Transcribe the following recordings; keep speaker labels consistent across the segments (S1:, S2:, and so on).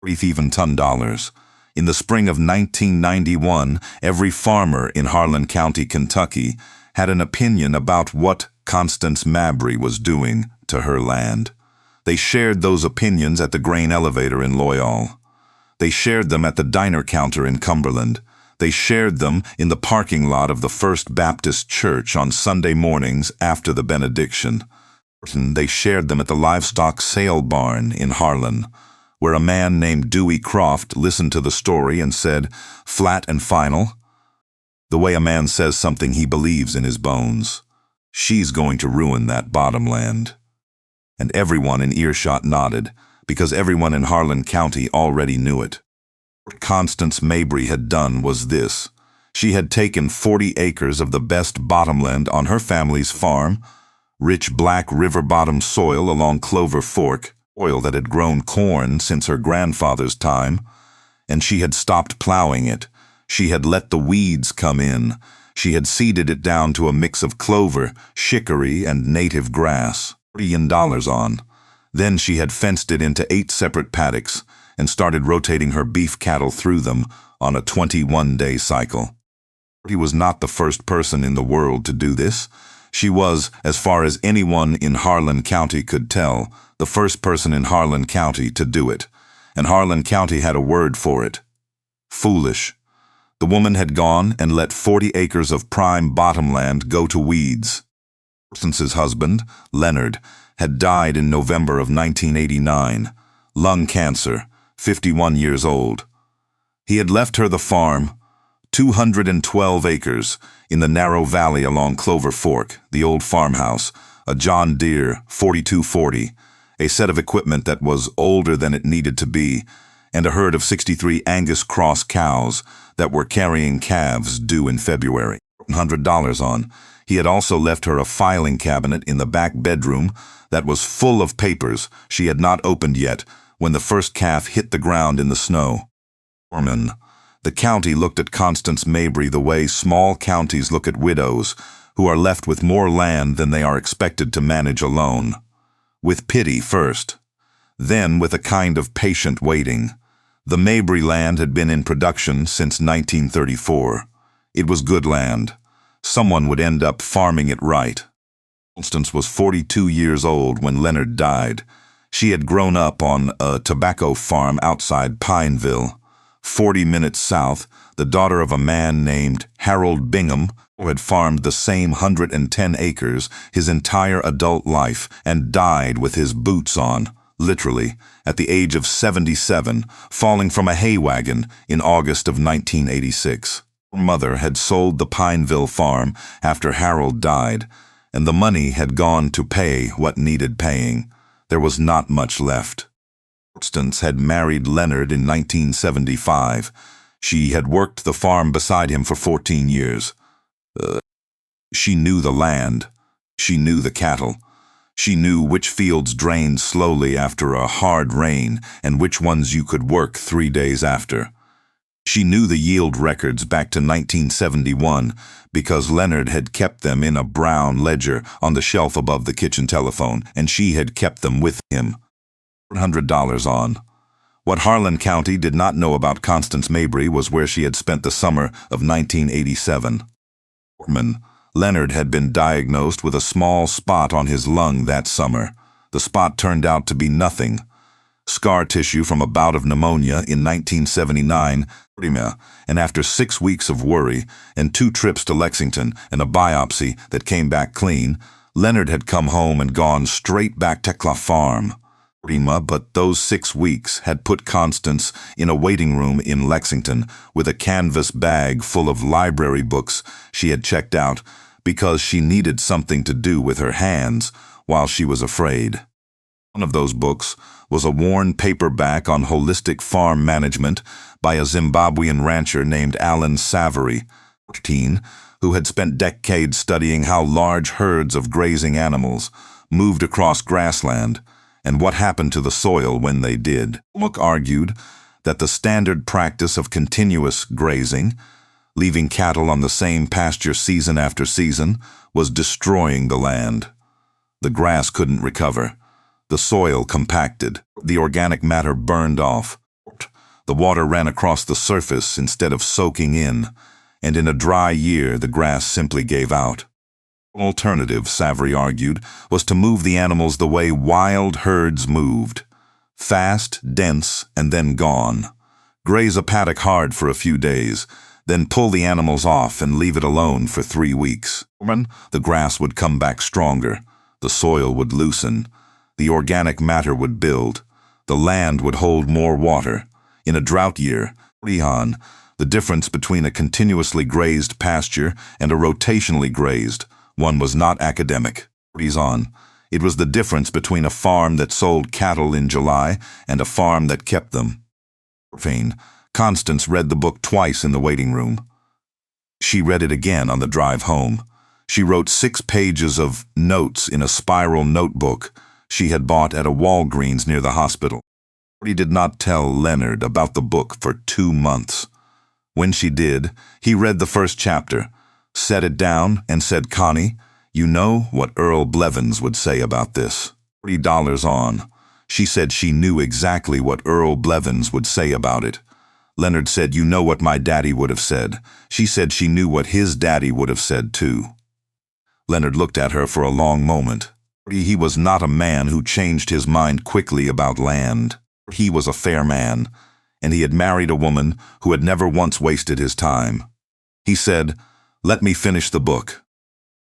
S1: even ton dollars. In the spring of 1991, every farmer in Harlan County, Kentucky, had an opinion about what Constance Mabry was doing to her land. They shared those opinions at the grain elevator in Loyal. They shared them at the diner counter in Cumberland. They shared them in the parking lot of the First Baptist Church on Sunday mornings after the benediction. They shared them at the livestock sale barn in Harlan, where a man named Dewey Croft listened to the story and said, flat and final, the way a man says something he believes in his bones. She's going to ruin that bottomland. And everyone in earshot nodded, because everyone in Harlan County already knew it. What Constance Mabry had done was this. She had taken 40 acres of the best bottomland on her family's farm, rich black river-bottom soil along Clover Fork, soil that had grown corn since her grandfather's time, and she had stopped plowing it. She had let the weeds come in. She had seeded it down to a mix of clover, chicory, and native grass. $1 million on. Then she had fenced it into 8 separate paddocks and started rotating her beef cattle through them on a 21-day cycle. She was not the first person in the world to do this. She was, as far as anyone in Harlan County could tell, the first person in Harlan County to do it, and Harlan County had a word for it. Foolish. The woman had gone and let 40 acres of prime bottomland go to weeds. Constance's husband, Leonard, had died in November of 1989, lung cancer, 51 years old. He had left her the farm, 212 acres, in the narrow valley along Clover Fork, the old farmhouse, a John Deere 4240, a set of equipment that was older than it needed to be, and a herd of 63 Angus cross cows that were carrying calves due in February. $100 on. He had also left her a filing cabinet in the back bedroom that was full of papers she had not opened yet when the first calf hit the ground in the snow. The county looked at Constance Mabry the way small counties look at widows who are left with more land than they are expected to manage alone. With pity first, then with a kind of patient waiting. The Mabry land had been in production since 1934. It was good land. Someone would end up farming it right. Constance was 42 years old when Leonard died. She had grown up on a tobacco farm outside Pineville. 40 minutes south, the daughter of a man named Harold Bingham, who had farmed the same 110 acres his entire adult life and died with his boots on, literally, at the age of 77, falling from a hay wagon in August of 1986. Her mother had sold the Pineville farm after Harold died, and the money had gone to pay what needed paying. There was not much left. Constance had married Leonard in 1975. She had worked the farm beside him for 14 years. She knew the land. She knew the cattle. She knew which fields drained slowly after a hard rain and which ones you could work 3 days after. She knew the yield records back to 1971 because Leonard had kept them in a brown ledger on the shelf above the kitchen telephone, and she had kept them with him. $100 on. What Harlan County did not know about Constance Mabry was where she had spent the summer of 1987. Leonard had been diagnosed with a small spot on his lung that summer. The spot turned out to be nothing. Scar tissue from a bout of pneumonia in 1979, and after 6 weeks of worry and 2 trips to Lexington and a biopsy that came back clean, Leonard had come home and gone straight back to Clough Farm. But those 6 weeks had put Constance in a waiting room in Lexington with a canvas bag full of library books she had checked out because she needed something to do with her hands while she was afraid. One of those books was a worn paperback on holistic farm management by a Zimbabwean rancher named Harlan County, who had spent decades studying how large herds of grazing animals moved across grassland and what happened to the soil when they did. Book argued that the standard practice of continuous grazing, leaving cattle on the same pasture season after season, was destroying the land. The grass couldn't recover. The soil compacted. The organic matter burned off. The water ran across the surface instead of soaking in, and in a dry year the grass simply gave out. The alternative, Mabry argued, was to move the animals the way wild herds moved. Fast, dense, and then gone. Graze a paddock hard for a few days, then pull the animals off and leave it alone for 3 weeks. The grass would come back stronger, the soil would loosen, the organic matter would build, the land would hold more water. In a drought year, the difference between a continuously grazed pasture and a rotationally grazed one was not academic. It was the difference between a farm that sold cattle in July and a farm that kept them. Constance read the book twice in the waiting room. She read it again on the drive home. She wrote 6 pages of notes in a spiral notebook she had bought at a Walgreens near the hospital. She did not tell Leonard about the book for 2 months. When she did, he read the first chapter, set it down, and said, "Connie, you know what Earl Blevins would say about this." $40 on. She said she knew exactly what Earl Blevins would say about it. Leonard said, "You know what my daddy would have said." She said she knew what his daddy would have said too. Leonard looked at her for a long moment. He was not a man who changed his mind quickly about land. He was a fair man, and he had married a woman who had never once wasted his time. He said, "Let me finish the book."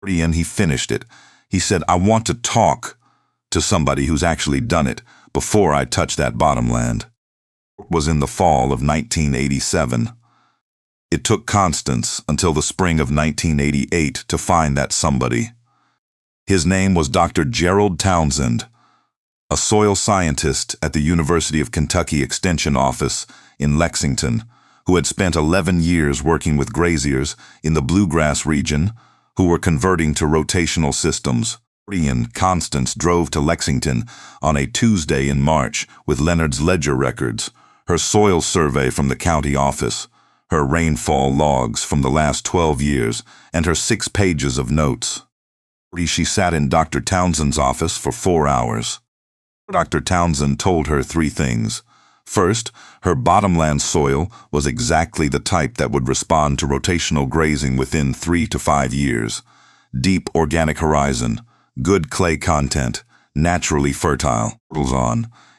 S1: And he finished it. He said, "I want to talk to somebody who's actually done it before I touch that bottomland." It was in the fall of 1987. It took Constance until the spring of 1988 to find that somebody. His name was Dr. Gerald Townsend, a soil scientist at the University of Kentucky Extension Office in Lexington, who had spent 11 years working with graziers in the bluegrass region who were converting to rotational systems. Constance drove to Lexington on a Tuesday in March with Leonard's ledger records, her soil survey from the county office, her rainfall logs from the last 12 years, and her 6 pages of notes. She sat in Dr. Townsend's office for 4 hours. Dr. Townsend told her 3 things. First, her bottomland soil was exactly the type that would respond to rotational grazing within 3 to 5 years. Deep organic horizon, good clay content, naturally fertile.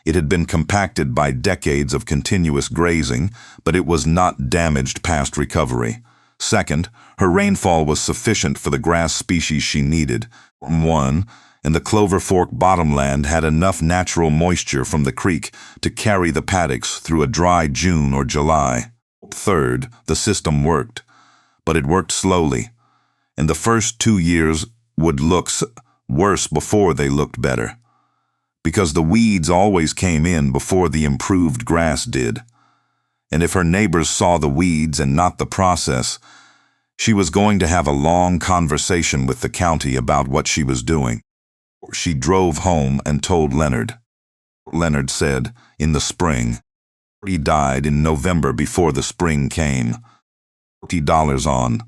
S1: It had been compacted by decades of continuous grazing, but it was not damaged past recovery. Second, her rainfall was sufficient for the grass species she needed. 1. And the Clover Fork bottomland had enough natural moisture from the creek to carry the paddocks through a dry June or July. Third, the system worked, but it worked slowly, and the first 2 years would look worse before they looked better, because the weeds always came in before the improved grass did. And if her neighbors saw the weeds and not the process, she was going to have a long conversation with the county about what she was doing. She drove home and told Leonard. Leonard said, in the spring. He died in November before the spring came. $40 on.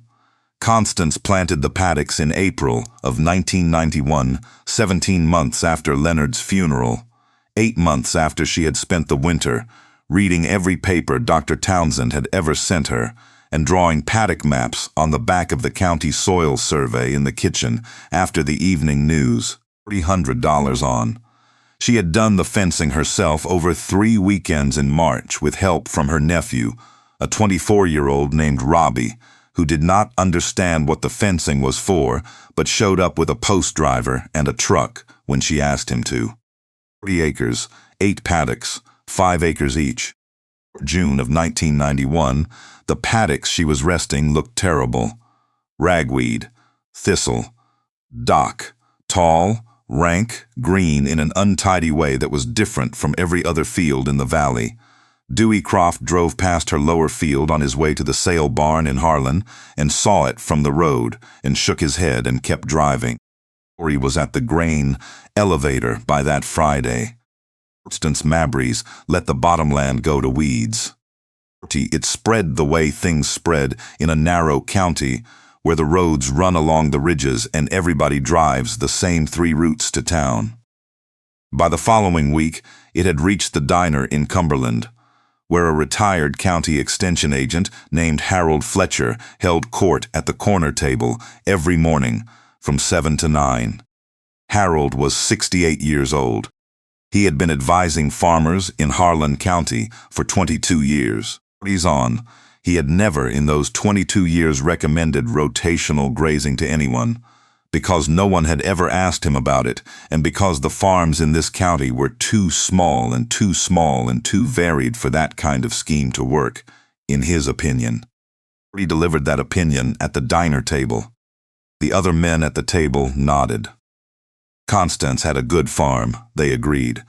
S1: Constance planted the paddocks in April of 1991, 17 months after Leonard's funeral, 8 months after she had spent the winter reading every paper Dr. Townsend had ever sent her and drawing paddock maps on the back of the county soil survey in the kitchen after the evening news. $300 on. She had done the fencing herself over 3 weekends in March with help from her nephew, a 24-year-old named Robbie, who did not understand what the fencing was for, but showed up with a post driver and a truck when she asked him to. 40 acres, 8 paddocks, 5 acres each. June of 1991, the paddocks she was resting looked terrible. Ragweed, thistle, dock, tall, rank, green in an untidy way that was different from every other field in the valley. Dewey Croft drove past her lower field on his way to the sale barn in Harlan and saw it from the road and shook his head and kept driving. He was at the grain elevator by that Friday. Constance Mabry's let the bottomland go to weeds. It spread the way things spread in a narrow county where the roads run along the ridges and everybody drives the same 3 routes to town. By the following week, it had reached the diner in Cumberland. where a retired county extension agent named Harold Fletcher held court at the corner table every morning from 7 to 9. Harold was 68 years old. He had been advising farmers in Harlan County for 22 years. He had never in those 22 years recommended rotational grazing to anyone, because no one had ever asked him about it, and because the farms in this county were too small and too varied for that kind of scheme to work, in his opinion. He delivered that opinion at the diner table. The other men at the table nodded. Constance had a good farm, they agreed.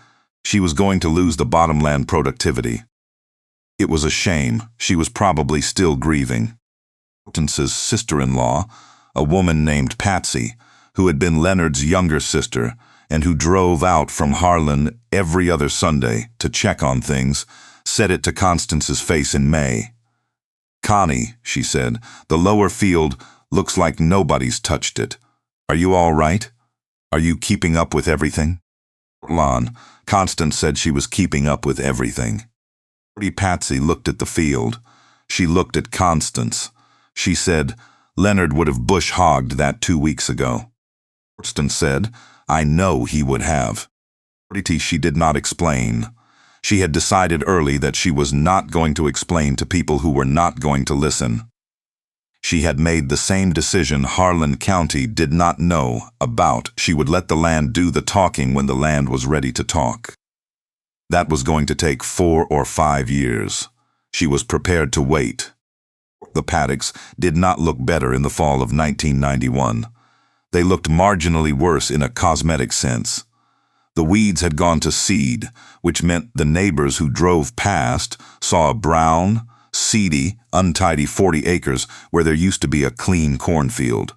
S1: She was going to lose the bottomland productivity. It was a shame. She was probably still grieving. Constance's sister-in-law, a woman named Patsy, who had been Leonard's younger sister and who drove out from Harlan every other Sunday to check on things, said it to Constance's face in May. "Connie," she said, "the lower field looks like nobody's touched it. Are you all right? Are you keeping up with everything?" Constance said she was keeping up with everything. Patsy looked at the field. She looked at Constance. She said, "Leonard would have bush-hogged that 2 weeks ago." Constance said, "I know he would have." She did not explain. She had decided early that she was not going to explain to people who were not going to listen. She had made the same decision Harlan County did not know about. She would let the land do the talking when the land was ready to talk. That was going to take 4 or 5 years. She was prepared to wait. The paddocks did not look better in the fall of 1991. They looked marginally worse in a cosmetic sense. The weeds had gone to seed, which meant the neighbors who drove past saw a brown, seedy, untidy 40 acres where there used to be a clean cornfield.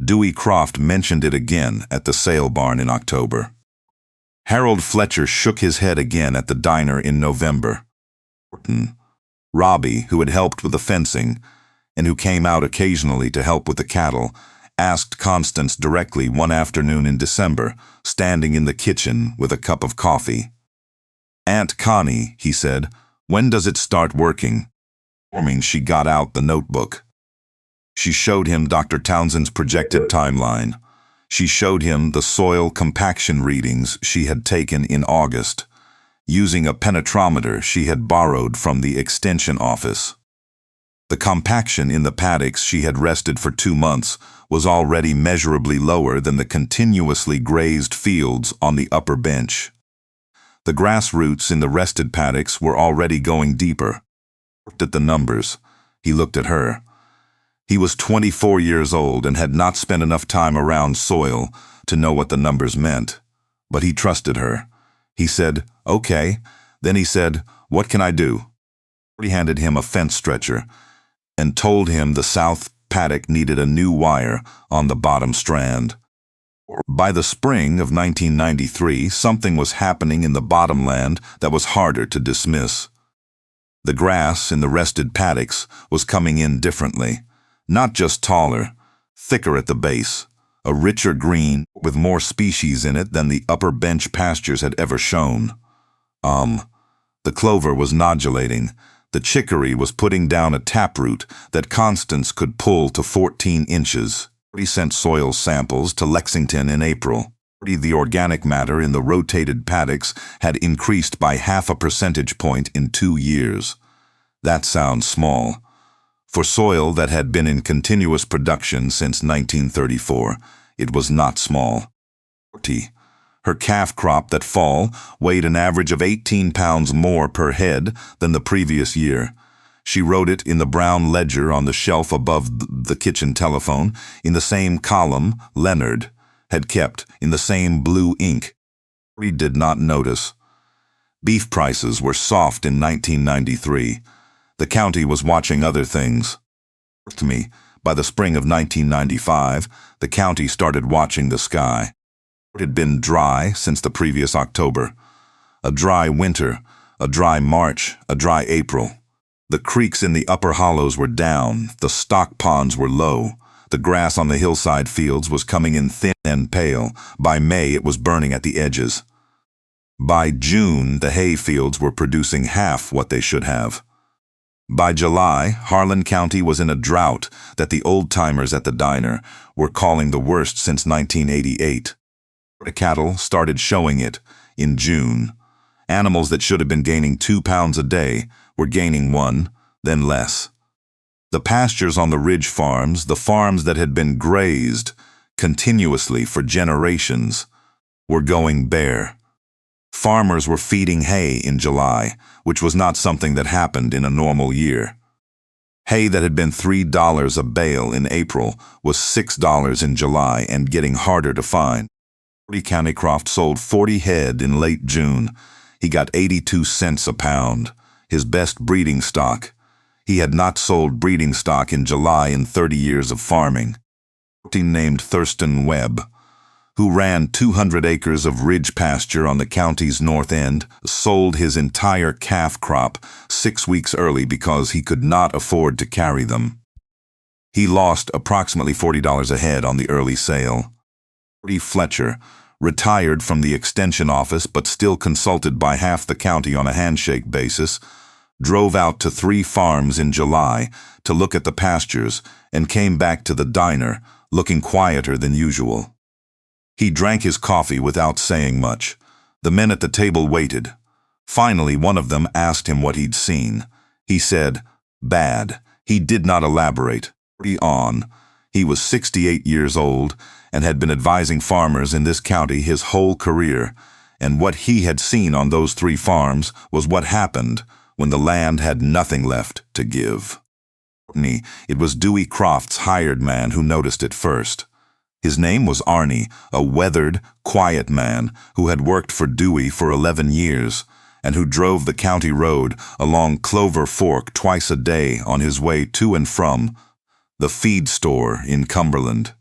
S1: Dewey Croft mentioned it again at the sale barn in October. Harold Fletcher shook his head again at the diner in November. Robbie, who had helped with the fencing, and who came out occasionally to help with the cattle, asked Constance directly one afternoon in December, standing in the kitchen with a cup of coffee. "Aunt Connie," he said, "when does it start working?" She got out the notebook. She showed him Dr. Townsend's projected timeline. She showed him the soil compaction readings she had taken in August, using a penetrometer she had borrowed from the extension office. The compaction in the paddocks she had rested for 2 months was already measurably lower than the continuously grazed fields on the upper bench. The grass roots in the rested paddocks were already going deeper. He looked at the numbers. He looked at her. He was 24 years old and had not spent enough time around soil to know what the numbers meant. But he trusted her. He said, "Okay." Then he said, "What can I do?" He handed him a fence stretcher and told him the south paddock needed a new wire on the bottom strand. By the spring of 1993, something was happening in the bottomland that was harder to dismiss. The grass in the rested paddocks was coming in differently. Not just taller, thicker at the base, a richer green with more species in it than the upper bench pastures had ever shown. The clover was nodulating. The chicory was putting down a taproot that Constance could pull to 14 inches. He sent soil samples to Lexington in April. The organic matter in the rotated paddocks had increased by 0.5 percentage point in 2 years. That sounds small. For soil that had been in continuous production since 1934, it was not small. Her calf crop that fall weighed an average of 18 pounds more per head than the previous year. She wrote it in the brown ledger on the shelf above the kitchen telephone, in the same column Leonard had kept, in the same blue ink. He did not notice. Beef prices were soft in 1993. The county was watching other things. To me, by the spring of 1995, the county started watching the sky. It had been dry since the previous October. A dry winter, a dry March, a dry April. The creeks in the upper hollows were down, the stock ponds were low. The grass on the hillside fields was coming in thin and pale. By May it was burning at the edges. By June, the hay fields were producing half what they should have. By July, Harlan County was in a drought that the old-timers at the diner were calling the worst since 1988. The cattle started showing it in June. Animals that should have been gaining 2 pounds a day were gaining 1, then less. The pastures on the ridge farms, the farms that had been grazed continuously for generations, were going bare. Farmers were feeding hay in July, which was not something that happened in a normal year. Hay that had been $3 a bale in April was $6 in July and getting harder to find. Countycroft sold 40 head in late June. He got 82 cents a pound, his best breeding stock. He had not sold breeding stock in July in 30 years of farming. Named Thurston Webb, who ran 200 acres of ridge pasture on the county's north end, sold his entire calf crop 6 weeks early because he could not afford to carry them. He lost approximately $40 a head on the early sale. Fletcher, retired from the extension office but still consulted by half the county on a handshake basis, drove out to 3 farms in July to look at the pastures and came back to the diner looking quieter than usual. He drank his coffee without saying much. The men at the table waited. Finally, one of them asked him what he'd seen. He said, "Bad." He did not elaborate. He was 68 years old and had been advising farmers in this county his whole career, and what he had seen on those 3 farms was what happened when the land had nothing left to give. It was Dewey Croft's hired man who noticed it first. His name was Arnie, a weathered, quiet man who had worked for Dewey for 11 years and who drove the county road along Clover Fork twice a day on his way to and from the feed store in Cumberland.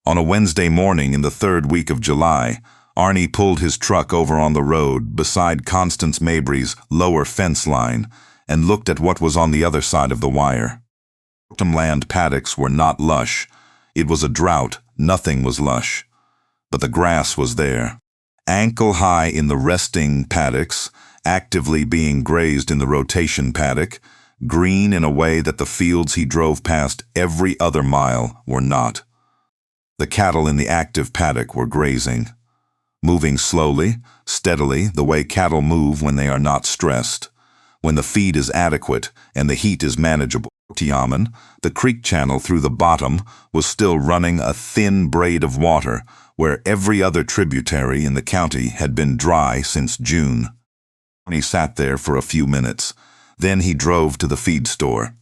S1: On a Wednesday morning in the 3rd week of July, Arnie pulled his truck over on the road beside Constance Mabry's lower fence line and looked at what was on the other side of the wire. Bottomland paddocks were not lush. It was a drought. Nothing was lush. But the grass was there. Ankle high in the resting paddocks, actively being grazed in the rotation paddock, green in a way that the fields he drove past every other mile were not. The cattle in the active paddock were grazing, moving slowly, steadily, the way cattle move when they are not stressed, when the feed is adequate and the heat is manageable. The creek channel through the bottom was still running a thin braid of water where every other tributary in the county had been dry since June. He sat there for a few minutes. Then he drove to the feed store.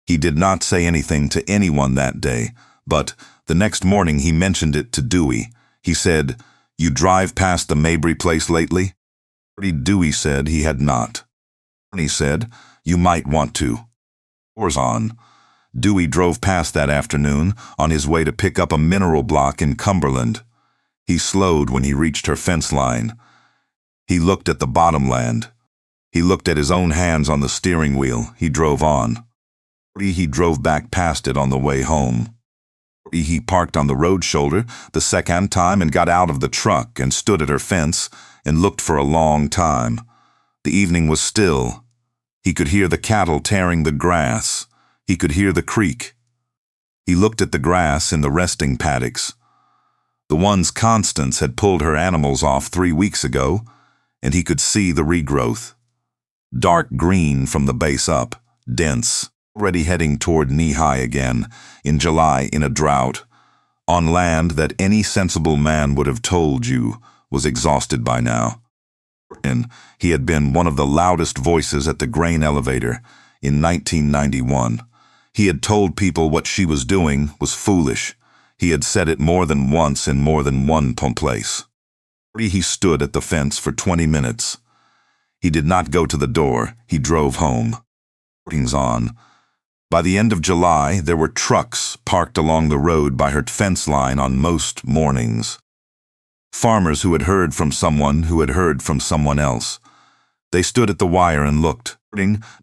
S1: He did not say anything to anyone that day, but the next morning he mentioned it to Dewey. He said, "You drive past the Mabry place lately?" Dewey said he had not. He said, "You might want to." On. Dewey drove past that afternoon on his way to pick up a mineral block in Cumberland. He slowed when he reached her fence line. He looked at the bottomland. He looked at his own hands on the steering wheel. He drove on. He drove back past it on the way home. He parked on the road shoulder the second time and got out of the truck and stood at her fence and looked for a long time. The evening was still. He could hear the cattle tearing the grass. He could hear the creek. He looked at the grass in the resting paddocks, the ones Constance had pulled her animals off 3 weeks ago, and he could see the regrowth. Dark green from the base up, dense, already heading toward knee-high again, in July in a drought, on land that any sensible man would have told you was exhausted by now. And he had been one of the loudest voices at the grain elevator in 1991. He had told people what she was doing was foolish. He had said it more than once in more than one place. He stood at the fence for 20 minutes. He did not go to the door. He drove home. On. By the end of July, there were trucks parked along the road by her fence line on most mornings. Farmers who had heard from someone who had heard from someone else. They stood at the wire and looked.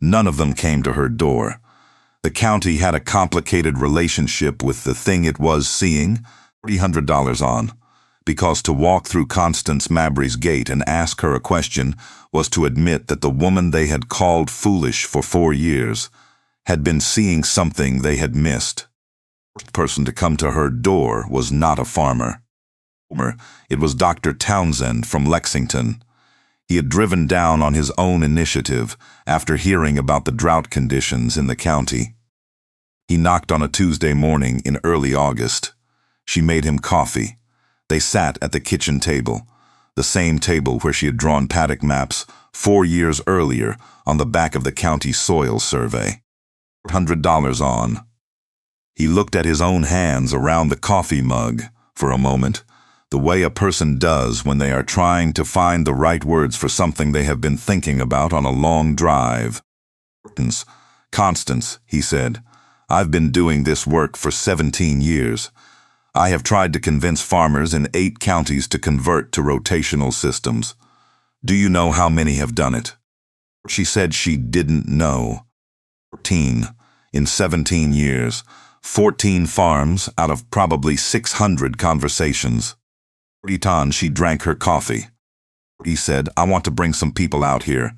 S1: None of them came to her door. The county had a complicated relationship with the thing it was seeing. $300 on. because to walk through Constance Mabry's gate and ask her a question was to admit that the woman they had called foolish for 4 years had been seeing something they had missed. The first person to come to her door was not a farmer. It was Dr. Townsend from Lexington. He had driven down on his own initiative after hearing about the drought conditions in the county. He knocked on a Tuesday morning in early August. She made him coffee. They sat at the kitchen table, the same table where she had drawn paddock maps 4 years earlier on the back of the county soil survey. $100 on. He looked at his own hands around the coffee mug for a moment, the way a person does when they are trying to find the right words for something they have been thinking about on a long drive. "Constance," he said, "I've been doing this work for 17 years. I have tried to convince farmers in 8 counties to convert to rotational systems. Do you know how many have done it?" She said she didn't know. 14 in 17 years, 14 farms out of probably 600 conversations. She drank her coffee. He said, "I want to bring some people out here.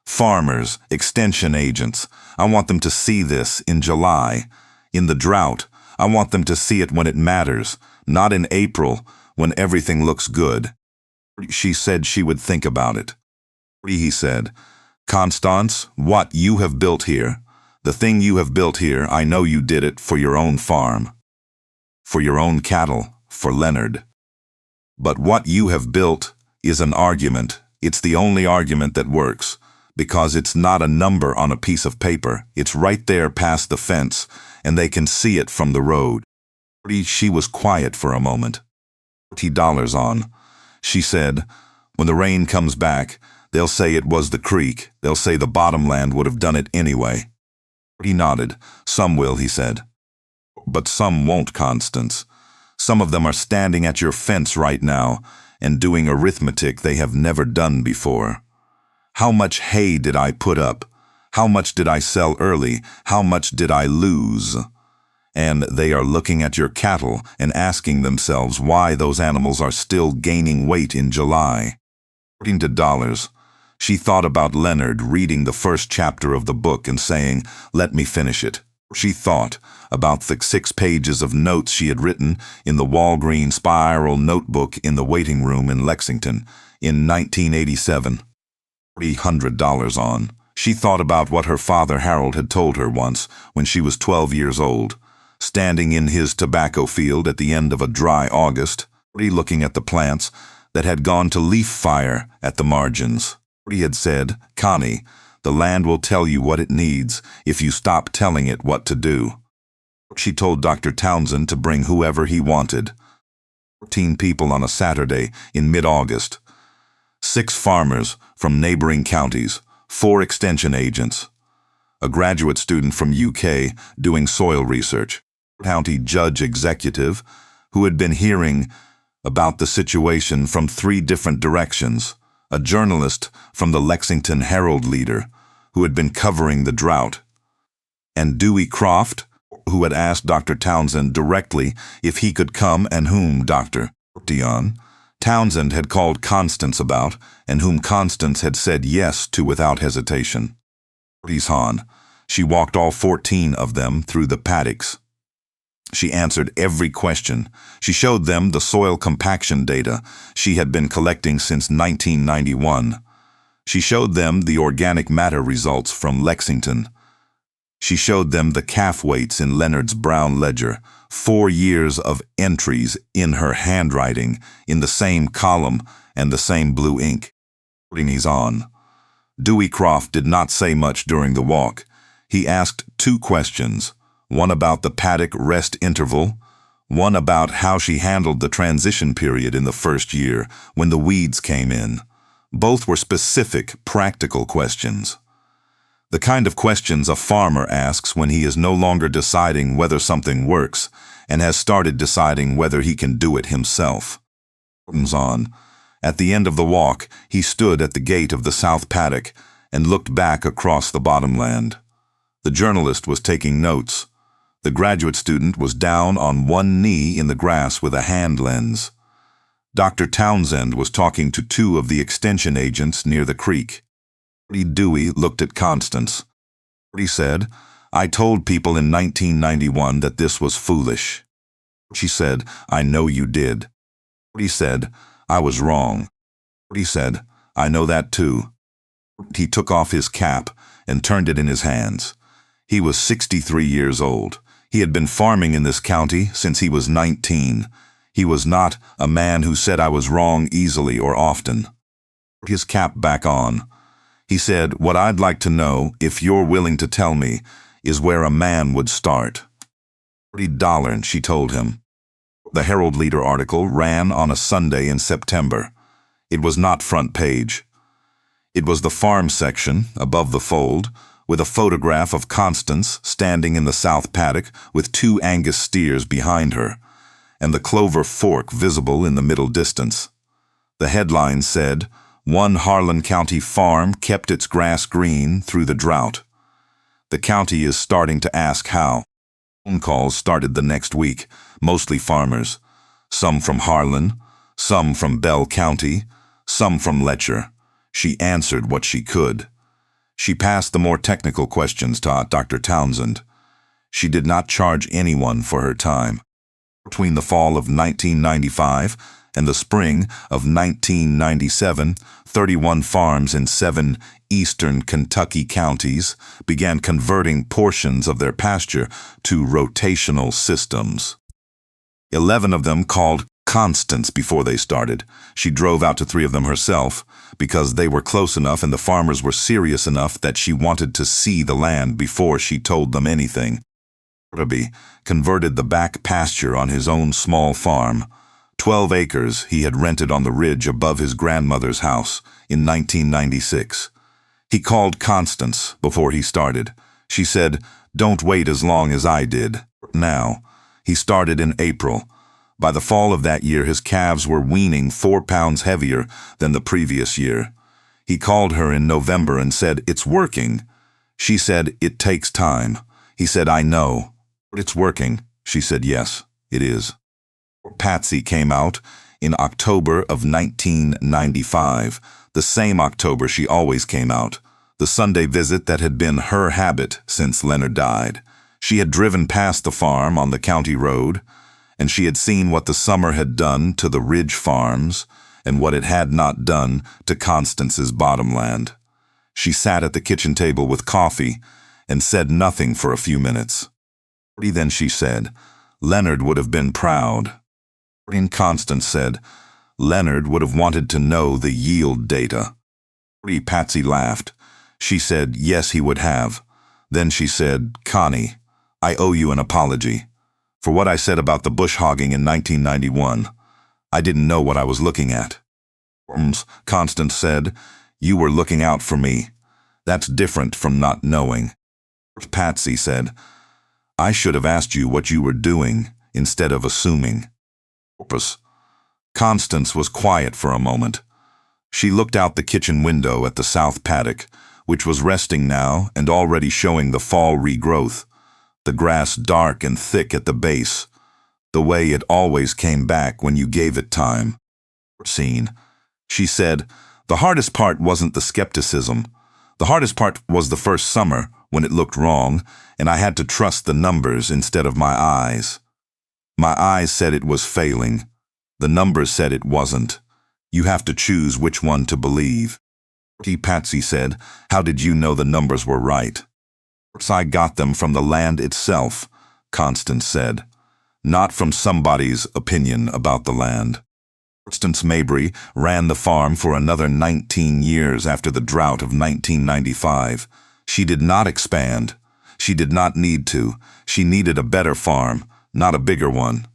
S1: Farmers, extension agents. I want them to see this in July. In the drought, I want them to see it when it matters, not in April when everything looks good." She said she would think about it. He said, "Constance, what you have built here, the thing you have built here, I know you did it for your own farm, for your own cattle, for Leonard. But what you have built is an argument. It's the only argument that works, because it's not a number on a piece of paper. It's right there past the fence, and they can see it from the road." She was quiet for a moment. $40 on. She said, "When the rain comes back, they'll say it was the creek. They'll say the bottomland would have done it anyway." He nodded. "Some will," he said. "But some won't, Constance. Some of them are standing at your fence right now and doing arithmetic they have never done before. How much hay did I put up? How much did I sell early? How much did I lose?" And they are looking at your cattle and asking themselves why those animals are still gaining weight in July. According to dollars, she thought about Leonard reading the first chapter of the book and saying, "Let me finish it." She thought about the 6 pages of notes she had written in the Walgreen spiral notebook in the waiting room in Lexington in 1987. $300 on. She thought about what her father Harold had told her once when she was 12 years old, standing in his tobacco field at the end of a dry August, looking at the plants that had gone to leaf fire at the margins. He had said, "Connie, the land will tell you what it needs if you stop telling it what to do." She told Dr. Townsend to bring whoever he wanted. 14 people on a Saturday in mid-August. 6 farmers from neighboring counties, 4 extension agents, a graduate student from UK doing soil research, county judge executive who had been hearing about the situation from 3 different directions, a journalist from the Lexington Herald leader who had been covering the drought, and Dewey Croft, who had asked Dr. Townsend directly if he could come and whom Dr. Townsend had called Constance about and whom Constance had said yes to without hesitation. She walked all 14 of them through the paddocks. She answered every question. She showed them the soil compaction data she had been collecting since 1991. She showed them the organic matter results from Lexington. She showed them the calf weights in Leonard's brown ledger, 4 years of entries in her handwriting in the same column and the same blue ink. Dewey Croft did not say much during the walk. He asked 2 questions, one about the paddock rest interval, one about how she handled the transition period in the first year when the weeds came in. Both were specific, practical questions. The kind of questions a farmer asks when he is no longer deciding whether something works and has started deciding whether he can do it himself. At the end of the walk, he stood at the gate of the south paddock and looked back across the bottomland. The journalist was taking notes. The graduate student was down on one knee in the grass with a hand lens. Dr. Townsend was talking to two of the extension agents near the creek. Dewey looked at Constance. He said, "I told people in 1991 that this was foolish." She said, "I know you did." He said, "I was wrong." He said, "I know that too." He took off his cap and turned it in his hands. He was 63 years old. He had been farming in this county since he was 19. He was not a man who said I was wrong easily or often. His cap back on. He said, "What I'd like to know, if you're willing to tell me, is where a man would start." $40, she told him. The Herald Leader article ran on a Sunday in September. It was not front page. It was the farm section, above the fold, with a photograph of Constance standing in the south paddock with two Angus steers behind her, and the clover fork visible in the middle distance. The headline said, "One Harlan County farm kept its grass green through the drought." The county is starting to ask how. Phone calls started the next week, mostly farmers, some from Harlan, some from Bell County, some from Letcher. She answered what she could. She passed the more technical questions to Dr. Townsend. She did not charge anyone for her time. Between the fall of 1995 and the spring of 1997, 31 farms in 7 eastern Kentucky counties began converting portions of their pasture to rotational systems. 11 of them called Constance before they started. She drove out to 3 of them herself because they were close enough and the farmers were serious enough that she wanted to see the land before she told them anything. Rubby converted the back pasture on his own small farm. 12 acres he had rented on the ridge above his grandmother's house in 1996. He called Constance before he started. She said, "Don't wait as long as I did." Now, he started in April. By the fall of that year, his calves were weaning 4 pounds heavier than the previous year. He called her in November and said, "It's working." She said, "It takes time." He said, "I know." "But it's working." She said, "Yes, it is." Patsy came out in October of 1995, the same October she always came out, the Sunday visit that had been her habit since Leonard died. She had driven past the farm on the county road, and she had seen what the summer had done to the ridge farms and what it had not done to Constance's bottomland. She sat at the kitchen table with coffee and said nothing for a few minutes. Then she said, "Leonard would have been proud." And Constance said, "Leonard would have wanted to know the yield data." Patsy laughed. She said, "Yes, he would have." Then she said, "Connie, I owe you an apology for what I said about the bush hogging in 1991. I didn't know what I was looking at." Constance said, "You were looking out for me. That's different from not knowing." Patsy said, "I should have asked you what you were doing instead of assuming." Constance was quiet for a moment. She looked out the kitchen window at the south paddock, which was resting now and already showing the fall regrowth, the grass dark and thick at the base, the way it always came back when you gave it time. She said, "The hardest part wasn't the skepticism. The hardest part was the first summer when it looked wrong, and I had to trust the numbers instead of my eyes. My eyes said it was failing. The numbers said it wasn't. You have to choose which one to believe." Patsy said, "How did you know the numbers were right?" "I got them from the land itself," Constance said, "not from somebody's opinion about the land." Constance Mabry ran the farm for another 19 years after the drought of 1995. She did not expand. She did not need to. She needed a better farm, not a bigger one.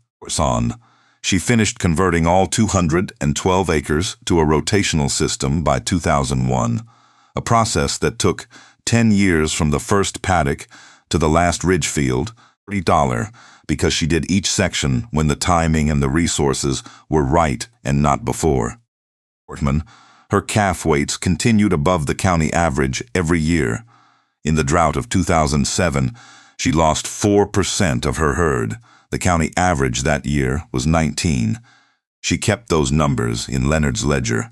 S1: She finished converting all 212 acres to a rotational system by 2001, a process that took 10 years from the first paddock to the last ridge field, $30, because she did each section when the timing and the resources were right and not before. Her calf weights continued above the county average every year. In the drought of 2007, she lost 4% of her herd. The county average that year was 19. She kept those numbers in Leonard's ledger.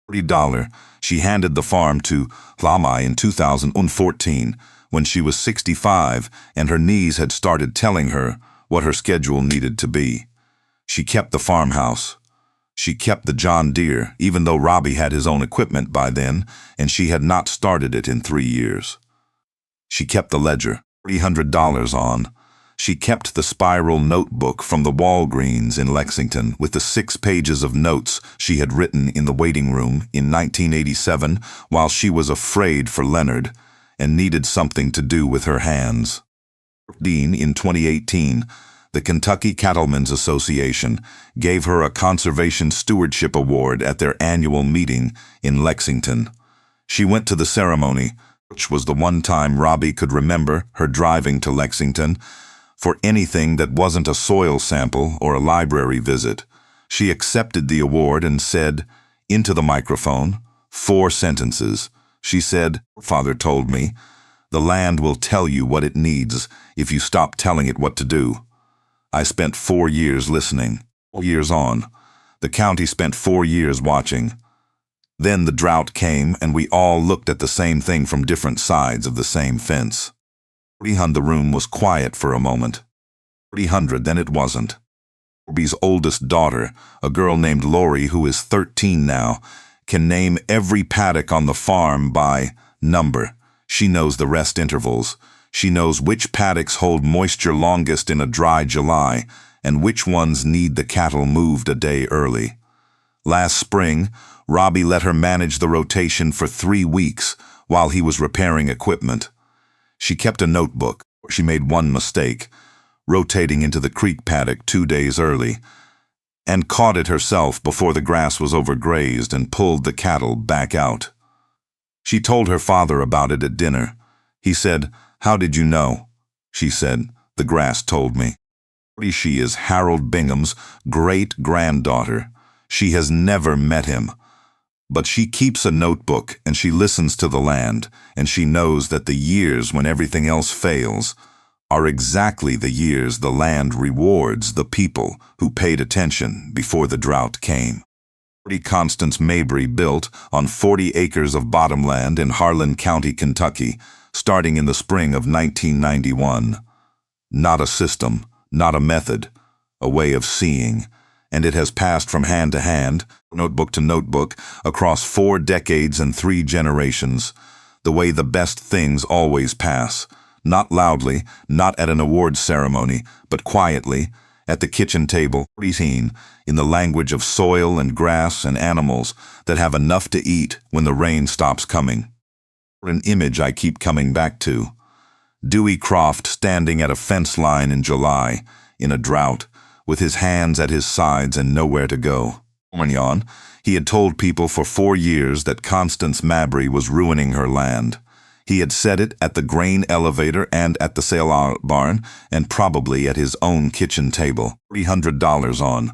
S1: $40. She handed the farm to Lama in 2014 when she was 65 and her knees had started telling her what her schedule needed to be. She kept the farmhouse. She kept the John Deere, even though Robbie had his own equipment by then, and she had not started it in 3 years. She kept the ledger, $300 on. She kept the spiral notebook from the Walgreens in Lexington with the 6 pages of notes she had written in the waiting room in 1987 while she was afraid for Leonard and needed something to do with her hands. In 2018, the Kentucky Cattlemen's Association gave her a Conservation Stewardship Award at their annual meeting in Lexington. She went to the ceremony, which was the one time Robbie could remember her driving to Lexington, for anything that wasn't a soil sample or a library visit. She accepted the award and said, into the microphone, 4 sentences. She said, "Father told me, the land will tell you what it needs if you stop telling it what to do." I spent 4 years listening. 4 years on. The county spent 4 years watching. Then the drought came and we all looked at the same thing from different sides of the same fence. The room was quiet for a moment. 300, then it wasn't. Robbie's oldest daughter, a girl named Lori who is 13 now, can name every paddock on the farm by number. She knows the rest intervals. She knows which paddocks hold moisture longest in a dry July and which ones need the cattle moved a day early. Last spring, Robbie let her manage the rotation for 3 weeks while he was repairing equipment. She kept a notebook. She made one mistake, rotating into the creek paddock 2 days early, and caught it herself before the grass was overgrazed and pulled the cattle back out. She told her father about it at dinner. He said, "How did you know?" She said, "The grass told me." She is Harold Bingham's great-granddaughter. She has never met him. But she keeps a notebook and she listens to the land, and she knows that the years when everything else fails are exactly the years the land rewards the people who paid attention before the drought came. Constance Mabry built on 40 acres of bottomland in Harlan County, Kentucky, starting in the spring of 1991. Not a system, not a method, a way of seeing, and it has passed from hand to hand, notebook to notebook, across 4 decades and 3 generations, the way the best things always pass, not loudly, not at an awards ceremony, but quietly, at the kitchen table, in the language of soil and grass and animals that have enough to eat when the rain stops coming. An image I keep coming back to. Dewey Croft standing at a fence line in July, in a drought, with his hands at his sides and nowhere to go. He had told people for 4 years that Constance Mabry was ruining her land. He had said it at the grain elevator and at the sale barn, and probably at his own kitchen table. $300 on.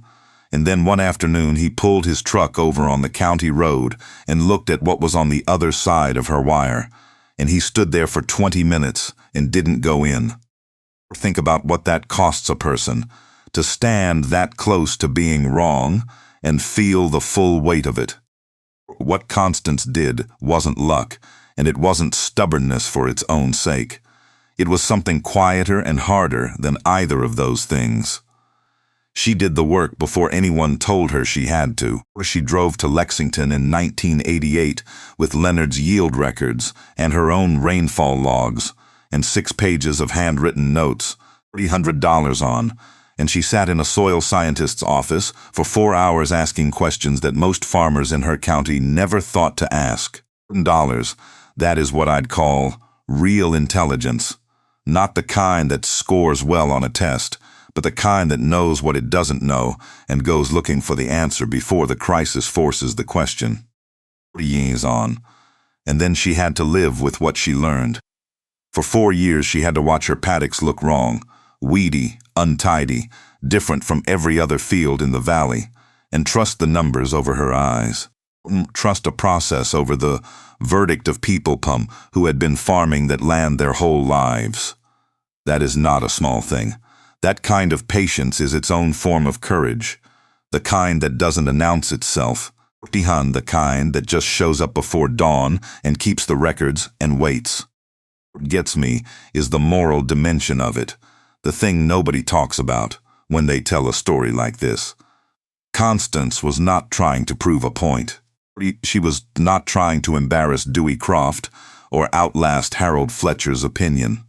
S1: And then one afternoon he pulled his truck over on the county road and looked at what was on the other side of her wire. And he stood there for 20 minutes and didn't go in. Think about what that costs a person, to stand that close to being wrong and feel the full weight of it. What Constance did wasn't luck, and it wasn't stubbornness for its own sake. It was something quieter and harder than either of those things. She did the work before anyone told her she had to. She drove to Lexington in 1988 with Leonard's yield records and her own rainfall logs and 6 pages of handwritten notes, $300 on, and she sat in a soil scientist's office for 4 hours asking questions that most farmers in her county never thought to ask. $100, that is what I'd call real intelligence. Not the kind that scores well on a test, but the kind that knows what it doesn't know and goes looking for the answer before the crisis forces the question. 40 years on, and then she had to live with what she learned. For 4 years she had to watch her paddocks look wrong, weedy, untidy, different from every other field in the valley, and trust the numbers over her eyes. Trust a process over the verdict of people who had been farming that land their whole lives. That is not a small thing. That kind of patience is its own form of courage. The kind that doesn't announce itself. The kind that just shows up before dawn and keeps the records and waits. What gets me is the moral dimension of it, the thing nobody talks about when they tell a story like this. Constance was not trying to prove a point. She was not trying to embarrass Dewey Croft or outlast Harold Fletcher's opinion.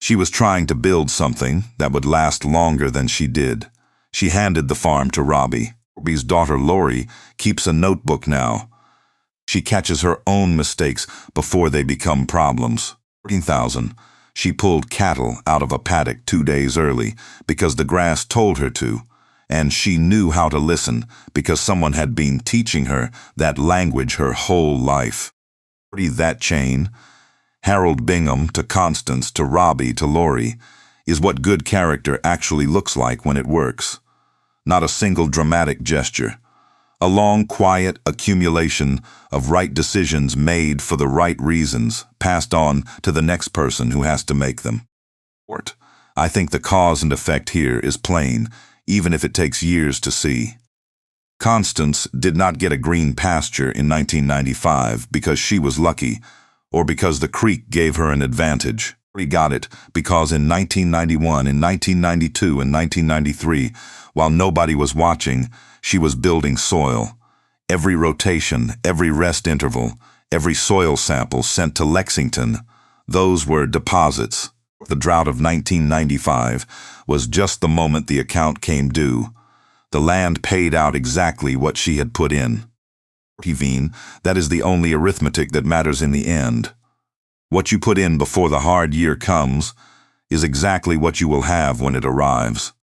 S1: She was trying to build something that would last longer than she did. She handed the farm to Robbie. Robbie's daughter Lori keeps a notebook now. She catches her own mistakes before they become problems. 14,000. She pulled cattle out of a paddock 2 days early because the grass told her to, and she knew how to listen because someone had been teaching her that language her whole life. That chain, Harold Bingham to Constance to Robbie to Lori, is what good character actually looks like when it works. Not a single dramatic gesture. A long, quiet accumulation of right decisions made for the right reasons, passed on to the next person who has to make them. I think the cause and effect here is plain, even if it takes years to see. Constance did not get a green pasture in 1995 because she was lucky, or because the creek gave her an advantage. She got it because in 1991, in 1992, and 1993, while nobody was watching, she was building soil. Every rotation, every rest interval, every soil sample sent to Lexington, those were deposits. The drought of 1995 was just the moment the account came due. The land paid out exactly what she had put in. That is the only arithmetic that matters in the end. What you put in before the hard year comes is exactly what you will have when it arrives.